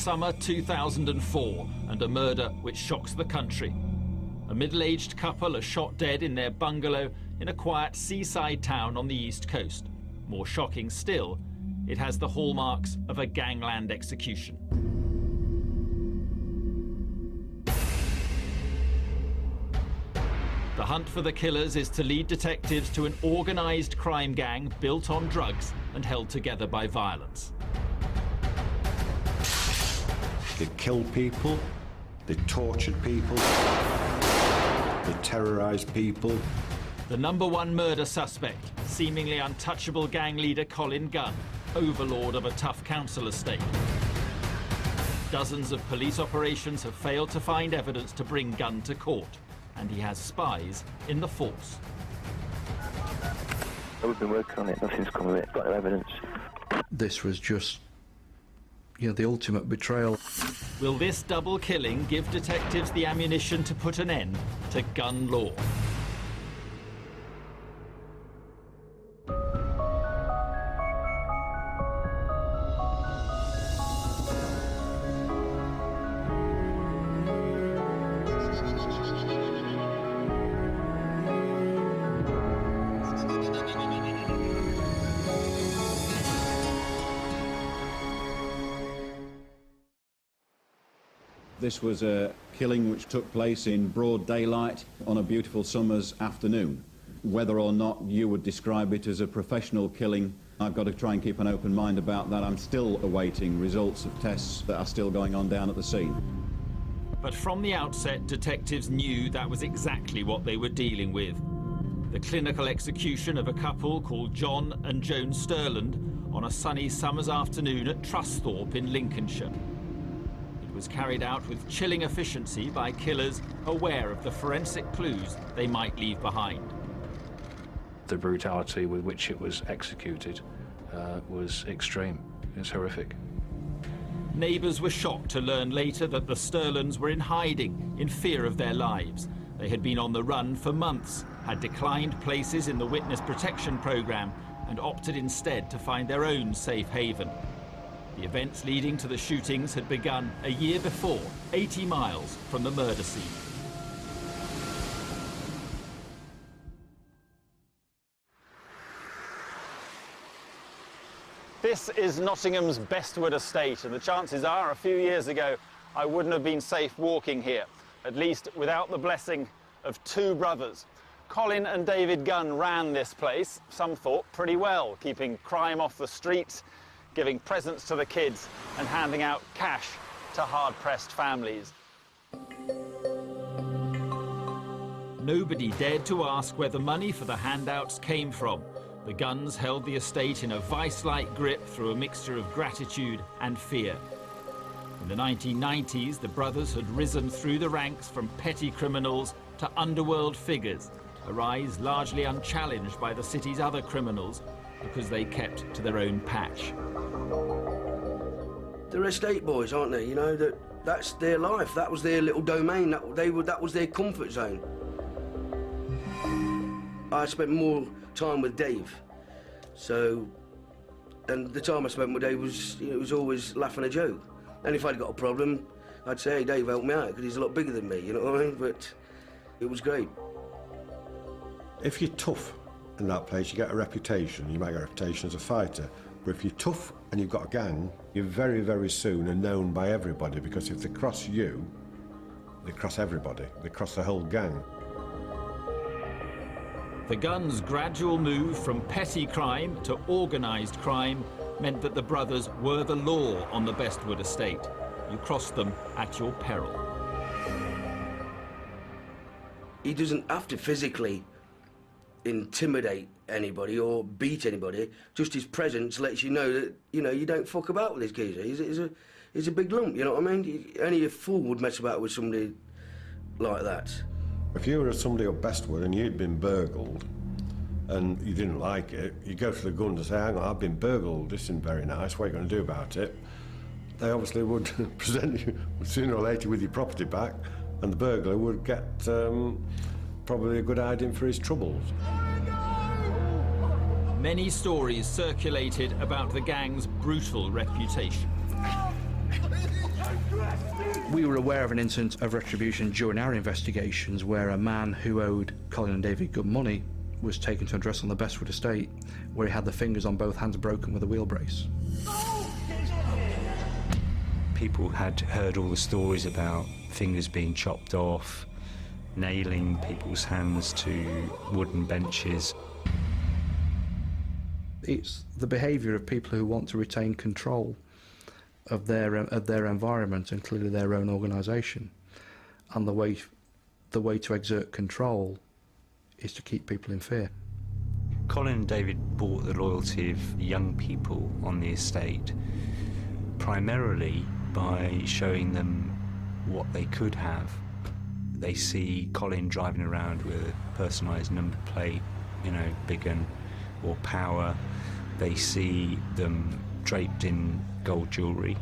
summer 2004 and a murder which shocks the country. A middle-aged couple are shot dead in their bungalow in a quiet seaside town on the east coast. More shocking still, it has the hallmarks of a gangland execution. The hunt for the killers is to lead detectives to an organised crime gang built on drugs and held together by violence. They killed people, they tortured people, they terrorised people. The #1 murder suspect, seemingly untouchable gang leader Colin Gunn, overlord of a tough council estate. Dozens of police operations have failed to find evidence to bring Gunn to court, and he has spies in the force. We've been working on it, nothing's come of it, got no evidence. This was just, the ultimate betrayal. Will this double killing give detectives the ammunition to put an end to gun law? This was a killing which took place in broad daylight on a beautiful summer's afternoon. Whether or not you would describe it as a professional killing, I've got to try and keep an open mind about that. I'm still awaiting results of tests that are still going on down at the scene. But from the outset, detectives knew that was exactly what they were dealing with. The clinical execution of a couple called John and Joan Sterland on a sunny summer's afternoon at Trusthorpe in Lincolnshire. Was carried out with chilling efficiency by killers aware of the forensic clues they might leave behind. The brutality with which it was executed was extreme. It's horrific. Neighbours were shocked to learn later that the Sterlands were in hiding in fear of their lives. They had been on the run for months, had declined places in the witness protection programme and opted instead to find their own safe haven. The events leading to the shootings had begun a year before, 80 miles from the murder scene. This is Nottingham's Bestwood estate, and the chances are a few years ago I wouldn't have been safe walking here, at least without the blessing of two brothers. Colin and David Gunn ran this place, some thought pretty well, keeping crime off the streets, giving presents to the kids and handing out cash to hard-pressed families. Nobody dared to ask where the money for the handouts came from. The Gunns held the estate in a vice-like grip through a mixture of gratitude and fear. In the 1990s, the brothers had risen through the ranks from petty criminals to underworld figures, a rise largely unchallenged by the city's other criminals because they kept to their own patch. They're estate boys, aren't they? That's their life. That was their little domain. That was their comfort zone. I spent more time with Dave, and the time I spent with Dave was, it was always laughing a joke. And if I'd got a problem, I'd say, "Hey, Dave, help me out," because he's a lot bigger than me. You know what I mean? But it was great. If you're tough in that place, you get a reputation. You might get a reputation as a fighter. But if you're tough and you've got a gang, you're very, very soon are known by everybody, because if they cross you, they cross everybody. They cross the whole gang. The Gunns' gradual move from petty crime to organised crime meant that the brothers were the law on the Bestwood estate. You crossed them at your peril. He doesn't have to physically intimidate anybody or beat anybody. Just his presence lets you know that, you don't fuck about with this geezer. He's a big lump, you know what I mean? Only a fool would mess about with somebody like that. If you were somebody at Bestwood and you'd been burgled and you didn't like it, you go to the gun to say, "Hang on, I've been burgled, this isn't very nice, what are you going to do about it?" They obviously would present you sooner or later with your property back, and the burglar would get probably a good hiding for his troubles. Many stories circulated about the gang's brutal reputation. We were aware of an incident of retribution during our investigations where a man who owed Colin and David Gunn money was taken to address on the Bestwood estate, where he had the fingers on both hands broken with a wheel brace. People had heard all the stories about fingers being chopped off, nailing people's hands to wooden benches. It's the behaviour of people who want to retain control of their environment and clearly their own organisation, and the way to exert control is to keep people in fear. Colin and David bought the loyalty of young people on the estate, primarily by showing them what they could have. They see Colin driving around with a personalised number plate, you know, big un, or power. They see them draped in gold jewellery,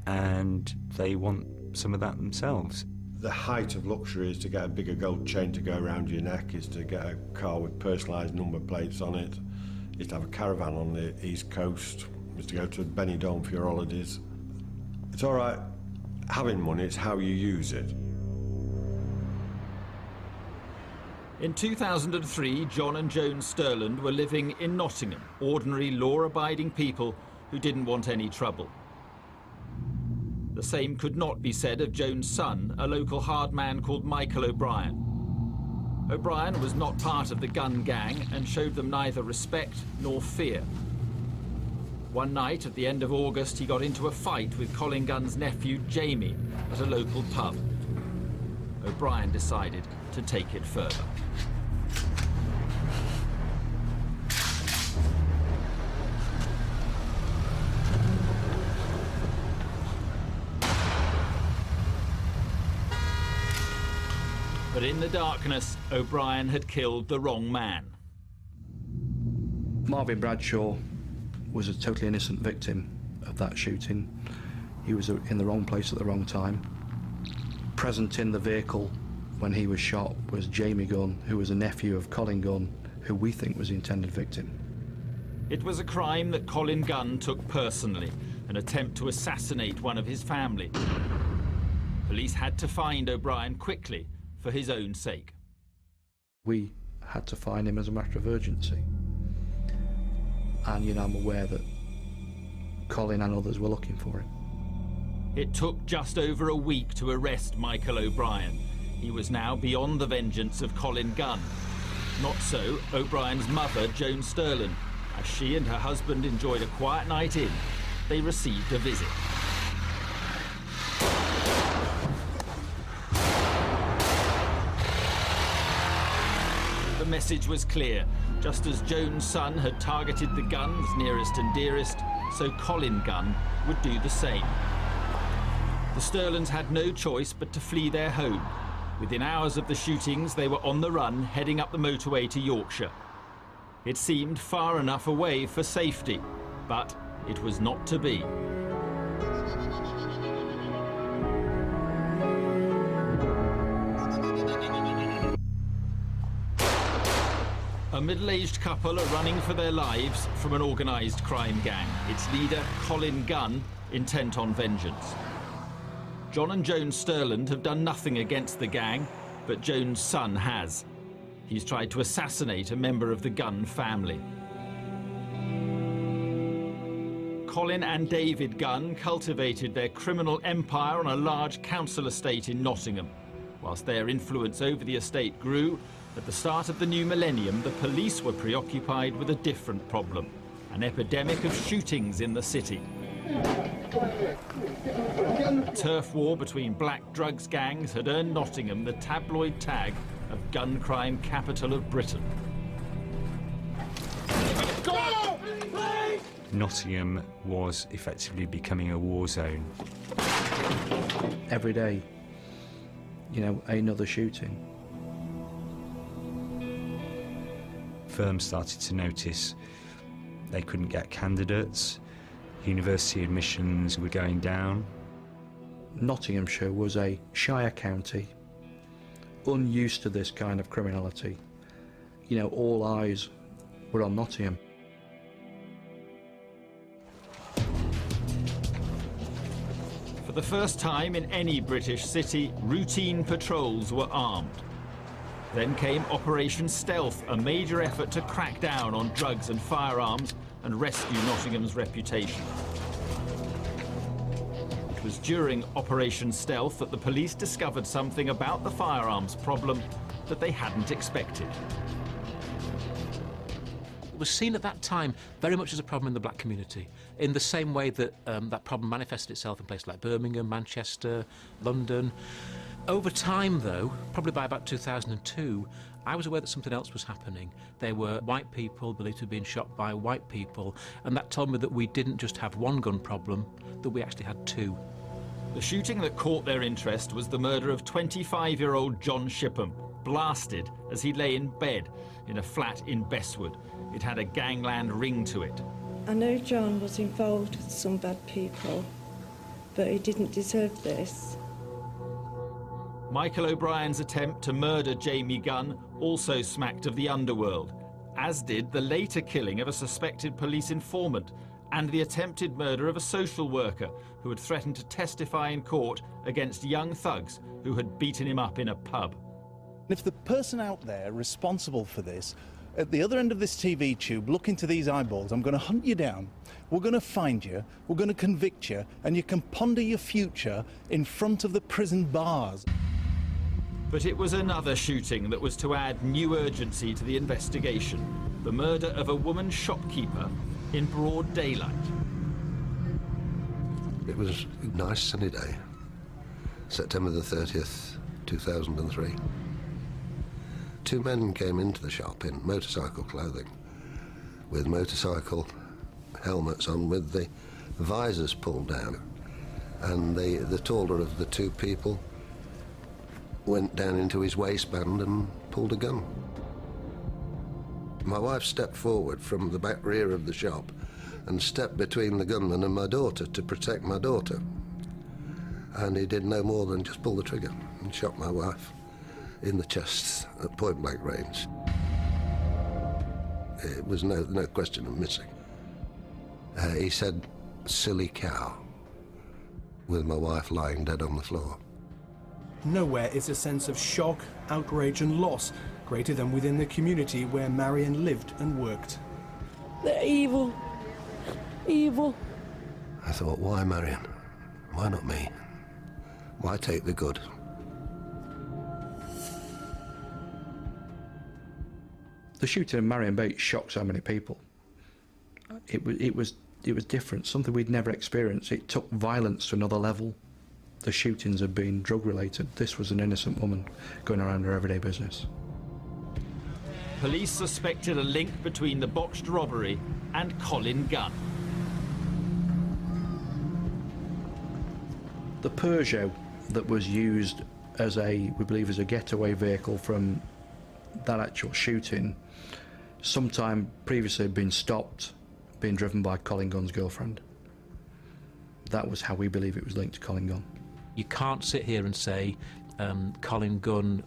and they want some of that themselves. The height of luxury is to get a bigger gold chain to go around your neck, is to get a car with personalised number plates on it, is to have a caravan on the East Coast, is to go to Benidorm for your holidays. It's all right having money, it's how you use it. In 2003, John and Joan Sterland were living in Nottingham, ordinary law-abiding people who didn't want any trouble. The same could not be said of Joan's son, a local hard man called Michael O'Brien. O'Brien was not part of the Gunn gang and showed them neither respect nor fear. One night at the end of August, he got into a fight with Colin Gunn's nephew, Jamie, at a local pub. O'Brien decided to take it further. But in the darkness, O'Brien had killed the wrong man. Marvin Bradshaw was a totally innocent victim of that shooting. He was in the wrong place at the wrong time. Present in the vehicle when he was shot was Jamie Gunn, who was a nephew of Colin Gunn, who we think was the intended victim. It was a crime that Colin Gunn took personally, an attempt to assassinate one of his family. Police had to find O'Brien quickly for his own sake. We had to find him as a matter of urgency. And, I'm aware that Colin and others were looking for him. It took just over a week to arrest Michael O'Brien. He was now beyond the vengeance of Colin Gunn. Not so O'Brien's mother, Joan Sterland. As she and her husband enjoyed a quiet night in, they received a visit. The message was clear. Just as Joan's son had targeted the Gunn's nearest and dearest, so Colin Gunn would do the same. The Sterlands had no choice but to flee their home. Within hours of the shootings, they were on the run, heading up the motorway to Yorkshire. It seemed far enough away for safety, but it was not to be. A middle-aged couple are running for their lives from an organised crime gang. Its leader, Colin Gunn, intent on vengeance. John and Joan Sterland have done nothing against the gang, but Joan's son has. He's tried to assassinate a member of the Gunn family. Colin and David Gunn cultivated their criminal empire on a large council estate in Nottingham. Whilst their influence over the estate grew, at the start of the new millennium, the police were preoccupied with a different problem, an epidemic of shootings in the city. A turf war between black drugs gangs had earned Nottingham the tabloid tag of gun crime capital of Britain. Nottingham was effectively becoming a war zone. Every day, another shooting. Firms started to notice they couldn't get candidates. University admissions were going down. Nottinghamshire was a shire county, unused to this kind of criminality. All eyes were on Nottingham. For the first time in any British city, routine patrols were armed. Then came Operation Stealth, a major effort to crack down on drugs and firearms and rescue Nottingham's reputation. It was during Operation Stealth that the police discovered something about the firearms problem that they hadn't expected. It was seen at that time very much as a problem in the black community, in the same way that that problem manifested itself in places like Birmingham, Manchester, London. Over time, though, probably by about 2002, I was aware that something else was happening. There were white people believed to have been shot by white people, and that told me that we didn't just have one gun problem, that we actually had two. The shooting that caught their interest was the murder of 25-year-old John Shipham, blasted as he lay in bed in a flat in Bestwood. It had a gangland ring to it. I know John was involved with some bad people, but he didn't deserve this. Michael O'Brien's attempt to murder Jamie Gunn also smacked of the underworld, as did the later killing of a suspected police informant and the attempted murder of a social worker who had threatened to testify in court against young thugs who had beaten him up in a pub. If the person out there responsible for this, at the other end of this TV tube, look into these eyeballs, I'm going to hunt you down, we're going to find you, we're going to convict you, and you can ponder your future in front of the prison bars. But it was another shooting that was to add new urgency to the investigation. The murder of a woman shopkeeper in broad daylight. It was a nice sunny day, September the 30th, 2003. Two men came into the shop in motorcycle clothing, with motorcycle helmets on, with the visors pulled down. And the taller of the two people went down into his waistband and pulled a gun. My wife stepped forward from the back rear of the shop and stepped between the gunman and my daughter to protect my daughter. And he did no more than just pull the trigger and shot my wife in the chest at point-blank range. It was no question of missing. He said, "Silly cow," with my wife lying dead on the floor. Nowhere is a sense of shock, outrage and loss greater than within the community where Marion lived and worked. They're evil. Evil. I thought, why Marion? Why not me? Why take the good? The shooting of Marion Bates shocked so many people. It was different, something we'd never experienced. It took violence to another level. The shootings had been drug-related. This was an innocent woman going around her everyday business. Police suspected a link between the botched robbery and Colin Gunn. The Peugeot that was used as we believe, as a getaway vehicle from that actual shooting, sometime previously had been stopped, being driven by Colin Gunn's girlfriend. That was how we believe it was linked to Colin Gunn. You can't sit here and say Colin Gunn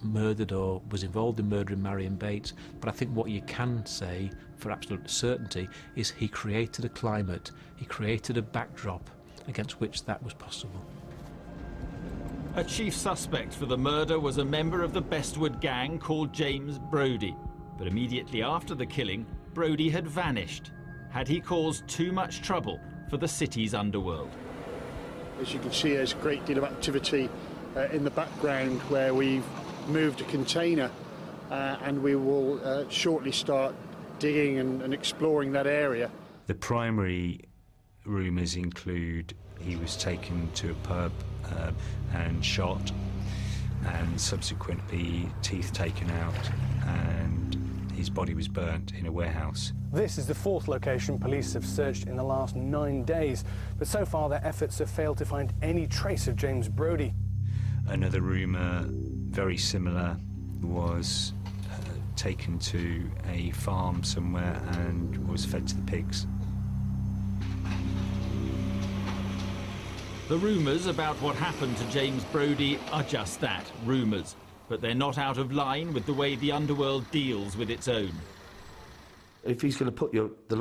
murdered or was involved in murdering Marion Bates, but I think what you can say for absolute certainty is he created a climate, he created a backdrop against which that was possible. A chief suspect for the murder was a member of the Bestwood gang called James Brodie. But immediately after the killing, Brodie had vanished. Had he caused too much trouble for the city's underworld? As you can see, there's a great deal of activity in the background where we've moved a container and we will shortly start digging and exploring that area. The primary rumours include he was taken to a pub and shot, and subsequently teeth taken out, and his body was burnt in a warehouse. This is the fourth location police have searched in the last 9 days, but so far their efforts have failed to find any trace of James Brodie. Another rumour, very similar, was taken to a farm somewhere and was fed to the pigs. The rumours about what happened to James Brodie are just that, rumours, but they're not out of line with the way the underworld deals with its own. If he's going to put the